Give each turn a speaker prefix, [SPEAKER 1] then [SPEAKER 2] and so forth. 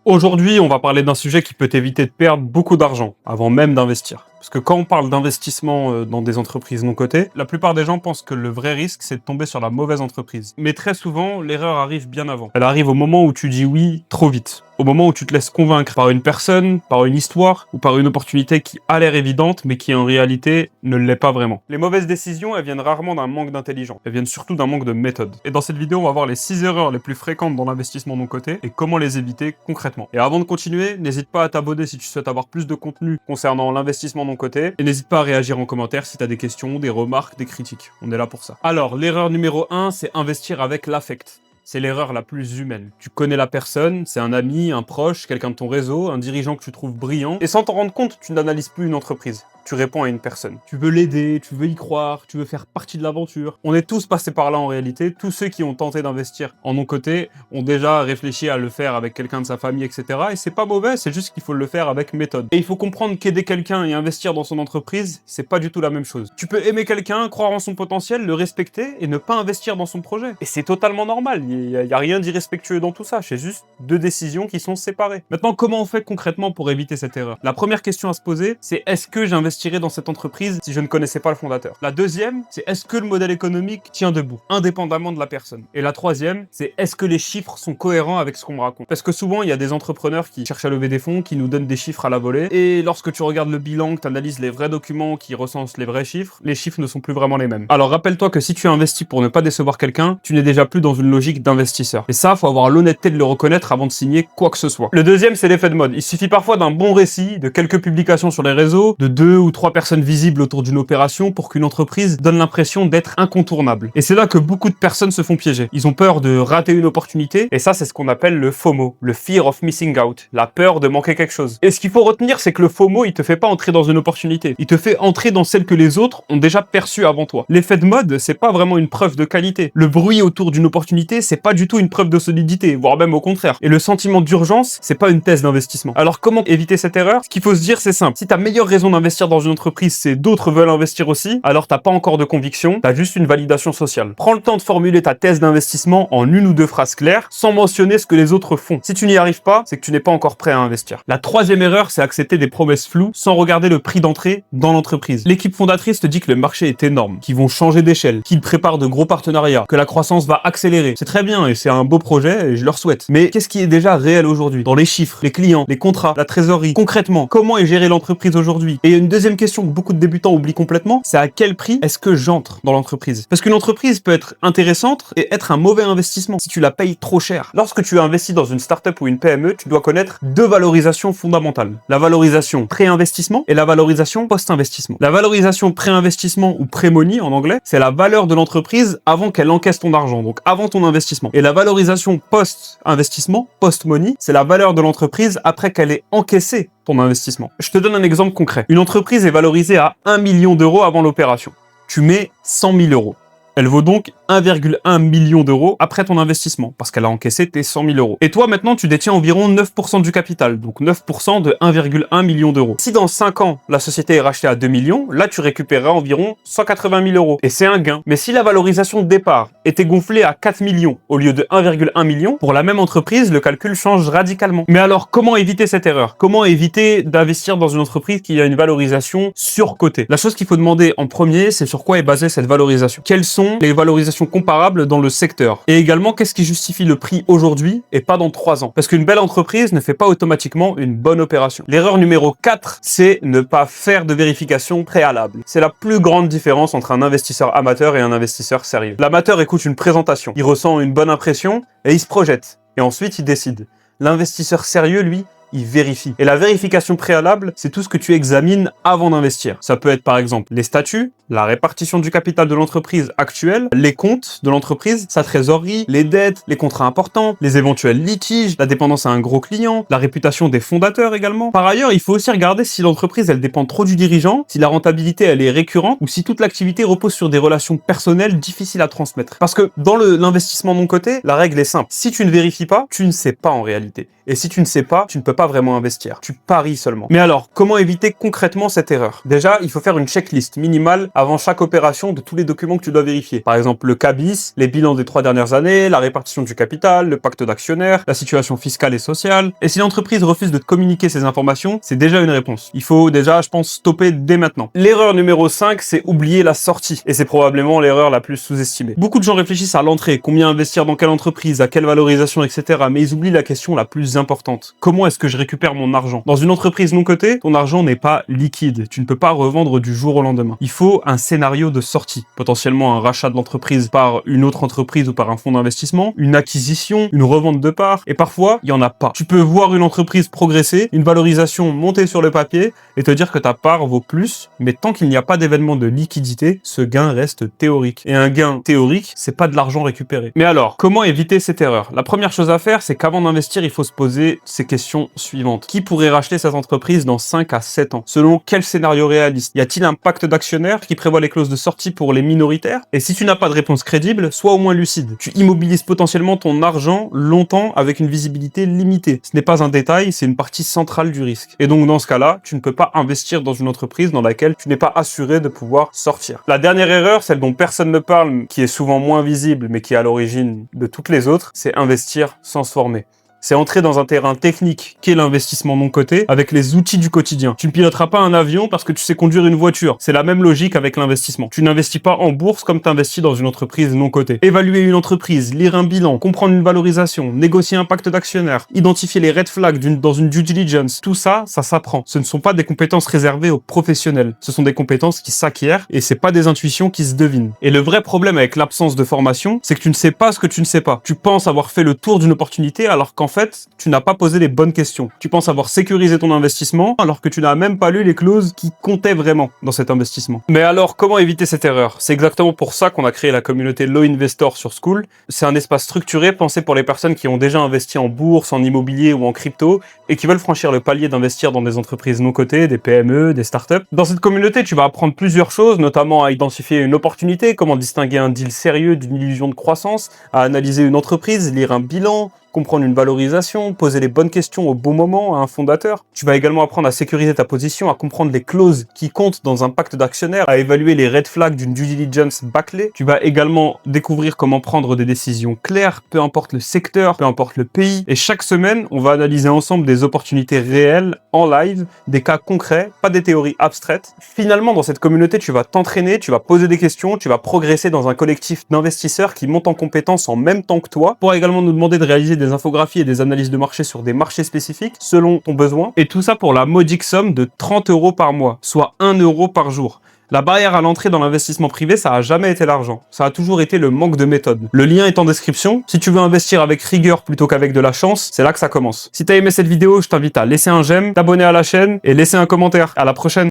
[SPEAKER 1] Aujourd'hui, on va parler d'un sujet qui peut t'éviter de perdre beaucoup d'argent avant même d'investir. Parce que quand on parle d'investissement dans des entreprises non cotées, la plupart des gens pensent que le vrai risque, c'est de tomber sur la mauvaise entreprise. Mais très souvent, l'erreur arrive bien avant. Elle arrive au moment où tu dis oui trop vite. Au moment où tu te laisses convaincre par une personne, par une histoire ou par une opportunité qui a l'air évidente mais qui en réalité ne l'est pas vraiment. Les mauvaises décisions, elles viennent rarement d'un manque d'intelligence. Elles viennent surtout d'un manque de méthode. Et dans cette vidéo, on va voir les 6 erreurs les plus fréquentes dans l'investissement non coté et comment les éviter concrètement. Et avant de continuer, n'hésite pas à t'abonner si tu souhaites avoir plus de contenu concernant l'investissement non coté. Et n'hésite pas à réagir en commentaire si tu as des questions, des remarques, des critiques. On est là pour ça. Alors, l'erreur numéro 1, c'est investir avec l'affect. C'est l'erreur la plus humaine. Tu connais la personne, c'est un ami, un proche, quelqu'un de ton réseau, un dirigeant que tu trouves brillant, et sans t'en rendre compte, tu n'analyses plus une entreprise. Tu réponds à une personne. Tu veux l'aider, tu veux y croire, tu veux faire partie de l'aventure. On est tous passés par là en réalité. Tous ceux qui ont tenté d'investir en non-coté ont déjà réfléchi à le faire avec quelqu'un de sa famille, etc. Et c'est pas mauvais, c'est juste qu'il faut le faire avec méthode. Et il faut comprendre qu'aider quelqu'un et investir dans son entreprise, c'est pas du tout la même chose. Tu peux aimer quelqu'un, croire en son potentiel, le respecter et ne pas investir dans son projet. Et c'est totalement normal. Il y a rien d'irrespectueux dans tout ça. C'est juste deux décisions qui sont séparées. Maintenant, comment on fait concrètement pour éviter cette erreur? La première question à se poser, c'est est-ce que j'investirais dans cette entreprise si je ne connaissais pas le fondateur? La deuxième, c'est est-ce que le modèle économique tient debout, indépendamment de la personne? Et la troisième, c'est est-ce que les chiffres sont cohérents avec ce qu'on me raconte? Parce que souvent, il y a des entrepreneurs qui cherchent à lever des fonds, qui nous donnent des chiffres à la volée, et lorsque tu regardes le bilan, que tu analyses les vrais documents qui recensent les vrais chiffres, les chiffres ne sont plus vraiment les mêmes. Alors rappelle-toi que si tu investis pour ne pas décevoir quelqu'un, tu n'es déjà plus dans une logique d'investisseur. Et ça, faut avoir l'honnêteté de le reconnaître avant de signer quoi que ce soit. Le deuxième, c'est l'effet de mode. Il suffit parfois d'un bon récit, de quelques publications sur les réseaux, de 2 ou 3 personnes visibles autour d'une opération pour qu'une entreprise donne l'impression d'être incontournable. Et c'est là que beaucoup de personnes se font piéger. Ils ont peur de rater une opportunité, et ça, c'est ce qu'on appelle le FOMO, le Fear of Missing Out, la peur de manquer quelque chose. Et ce qu'il faut retenir, c'est que le FOMO, il te fait pas entrer dans une opportunité. Il te fait entrer dans celle que les autres ont déjà perçue avant toi. L'effet de mode, c'est pas vraiment une preuve de qualité. Le bruit autour d'une opportunité, c'est pas du tout une preuve de solidité, voire même au contraire. Et le sentiment d'urgence, c'est pas une thèse d'investissement. Alors comment éviter cette erreur? Ce qu'il faut se dire, c'est simple. Si ta meilleure raison d'investir dans une entreprise, c'est d'autres veulent investir aussi, alors t'as pas encore de conviction, t'as juste une validation sociale. Prends le temps de formuler ta thèse d'investissement en 1 ou 2 phrases claires, sans mentionner ce que les autres font. Si tu n'y arrives pas, c'est que tu n'es pas encore prêt à investir. La troisième erreur, c'est accepter des promesses floues sans regarder le prix d'entrée dans l'entreprise. L'équipe fondatrice te dit que le marché est énorme, qu'ils vont changer d'échelle, qu'ils préparent de gros partenariats, que la croissance va accélérer. C'est très bien et c'est un beau projet et je leur souhaite. Mais qu'est-ce qui est déjà réel aujourd'hui? Dans les chiffres, les clients, les contrats, la trésorerie, concrètement, comment est gérée l'entreprise aujourd'hui? Et il y a une deuxième question que beaucoup de débutants oublient complètement, c'est à quel prix est-ce que j'entre dans l'entreprise? Parce qu'une entreprise peut être intéressante et être un mauvais investissement si tu la payes trop cher. Lorsque tu investis dans une startup ou une PME, tu dois connaître 2 valorisations fondamentales. La valorisation pré-investissement et la valorisation post-investissement. La valorisation pré-investissement ou pré-money en anglais, c'est la valeur de l'entreprise avant qu'elle encaisse ton argent, donc avant ton investissement. Et la valorisation post-investissement, post-money, c'est la valeur de l'entreprise après qu'elle ait encaissé ton investissement. Je te donne un exemple concret. Une entreprise est valorisée à 1 million d'euros avant l'opération. Tu mets 100 000 euros. Elle vaut donc 1,1 million d'euros après ton investissement, parce qu'elle a encaissé tes 100 000 euros. Et toi, maintenant, tu détiens environ 9% du capital, donc 9% de 1,1 million d'euros. Si dans 5 ans, la société est rachetée à 2 millions, là, tu récupéreras environ 180 000 euros. Et c'est un gain. Mais si la valorisation de départ était gonflée à 4 millions au lieu de 1,1 million, pour la même entreprise, le calcul change radicalement. Mais alors, comment éviter cette erreur? Comment éviter d'investir dans une entreprise qui a une valorisation surcotée? La chose qu'il faut demander en premier, c'est sur quoi est basée cette valorisation. Quelles sont les valorisations comparables dans le secteur? Et également, qu'est-ce qui justifie le prix aujourd'hui et pas dans 3 ans? Parce qu'une belle entreprise ne fait pas automatiquement une bonne opération. L'erreur numéro 4, c'est ne pas faire de vérification préalable. C'est la plus grande différence entre un investisseur amateur et un investisseur sérieux. L'amateur écoute une présentation, il ressent une bonne impression et il se projette. Et ensuite, il décide. L'investisseur sérieux, lui, il vérifie. Et la vérification préalable, c'est tout ce que tu examines avant d'investir. Ça peut être par exemple les statuts, la répartition du capital de l'entreprise actuelle, les comptes de l'entreprise, sa trésorerie, les dettes, les contrats importants, les éventuels litiges, la dépendance à un gros client, la réputation des fondateurs également. Par ailleurs, il faut aussi regarder si l'entreprise, elle dépend trop du dirigeant, si la rentabilité, elle est récurrente, ou si toute l'activité repose sur des relations personnelles difficiles à transmettre. Parce que dans l'investissement non coté, la règle est simple. Si tu ne vérifies pas, tu ne sais pas en réalité. Et si tu ne sais pas, tu ne peux pas pas vraiment investir. Tu paries seulement. Mais alors, comment éviter concrètement cette erreur? Déjà, il faut faire une checklist minimale avant chaque opération de tous les documents que tu dois vérifier. Par exemple, le CABIS, les bilans des 3 dernières années, la répartition du capital, le pacte d'actionnaires, la situation fiscale et sociale. Et si l'entreprise refuse de te communiquer ces informations, c'est déjà une réponse. Il faut déjà, je pense, stopper dès maintenant. L'erreur numéro 5, c'est oublier la sortie. Et c'est probablement l'erreur la plus sous-estimée. Beaucoup de gens réfléchissent à l'entrée, combien investir dans quelle entreprise, à quelle valorisation, etc. Mais ils oublient la question la plus importante. Comment est-ce que je récupère mon argent? Dans une entreprise non cotée, ton argent n'est pas liquide. Tu ne peux pas revendre du jour au lendemain. Il faut un scénario de sortie. Potentiellement un rachat de l'entreprise par une autre entreprise ou par un fonds d'investissement, une acquisition, une revente de parts. Et parfois, il n'y en a pas. Tu peux voir une entreprise progresser, une valorisation monter sur le papier et te dire que ta part vaut plus. Mais tant qu'il n'y a pas d'événement de liquidité, ce gain reste théorique. Et un gain théorique, c'est pas de l'argent récupéré. Mais alors, comment éviter cette erreur? La première chose à faire, c'est qu'avant d'investir, il faut se poser ces questions suivantes. Qui pourrait racheter cette entreprise dans 5 à 7 ans? Selon quel scénario réaliste? Y a-t-il un pacte d'actionnaires qui prévoit les clauses de sortie pour les minoritaires? Et si tu n'as pas de réponse crédible, sois au moins lucide. Tu immobilises potentiellement ton argent longtemps avec une visibilité limitée. Ce n'est pas un détail, c'est une partie centrale du risque. Et donc dans ce cas-là, tu ne peux pas investir dans une entreprise dans laquelle tu n'es pas assuré de pouvoir sortir. La dernière erreur, celle dont personne ne parle, qui est souvent moins visible, mais qui est à l'origine de toutes les autres, c'est investir sans se former. C'est entrer dans un terrain technique qu'est l'investissement non coté avec les outils du quotidien. Tu ne piloteras pas un avion parce que tu sais conduire une voiture. C'est la même logique avec l'investissement. Tu n'investis pas en bourse comme tu investis dans une entreprise non cotée. Évaluer une entreprise, lire un bilan, comprendre une valorisation, négocier un pacte d'actionnaires, identifier les red flags dans une due diligence, tout ça, ça s'apprend. Ce ne sont pas des compétences réservées aux professionnels. Ce sont des compétences qui s'acquièrent et c'est pas des intuitions qui se devinent. Et le vrai problème avec l'absence de formation, c'est que tu ne sais pas ce que tu ne sais pas. Tu penses avoir fait le tour d'une opportunité alors qu'en fait, tu n'as pas posé les bonnes questions. Tu penses avoir sécurisé ton investissement alors que tu n'as même pas lu les clauses qui comptaient vraiment dans cet investissement. Mais alors, comment éviter cette erreur? C'est exactement pour ça qu'on a créé la communauté Low Investor sur Skool. C'est un espace structuré pensé pour les personnes qui ont déjà investi en bourse, en immobilier ou en crypto et qui veulent franchir le palier d'investir dans des entreprises non cotées, des PME, des startups. Dans cette communauté, tu vas apprendre plusieurs choses, notamment à identifier une opportunité, comment distinguer un deal sérieux d'une illusion de croissance, à analyser une entreprise, lire un bilan, comprendre une valorisation, poser les bonnes questions au bon moment à un fondateur. Tu vas également apprendre à sécuriser ta position, à comprendre les clauses qui comptent dans un pacte d'actionnaires, à évaluer les red flags d'une due diligence bâclée. Tu vas également découvrir comment prendre des décisions claires, peu importe le secteur, peu importe le pays. Et chaque semaine, on va analyser ensemble des opportunités réelles, en live, des cas concrets, pas des théories abstraites. Finalement, dans cette communauté, tu vas t'entraîner, tu vas poser des questions, tu vas progresser dans un collectif d'investisseurs qui montent en compétences en même temps que toi. Tu pourras également nous demander de réaliser des infographies et des analyses de marché sur des marchés spécifiques selon ton besoin. Et tout ça pour la modique somme de 30 € par mois, soit 1 € par jour. La barrière à l'entrée dans l'investissement privé, ça a jamais été l'argent. Ça a toujours été le manque de méthode. Le lien est en description. Si tu veux investir avec rigueur plutôt qu'avec de la chance, c'est là que ça commence. Si t'as aimé cette vidéo, je t'invite à laisser un j'aime, t'abonner à la chaîne et laisser un commentaire. À la prochaine!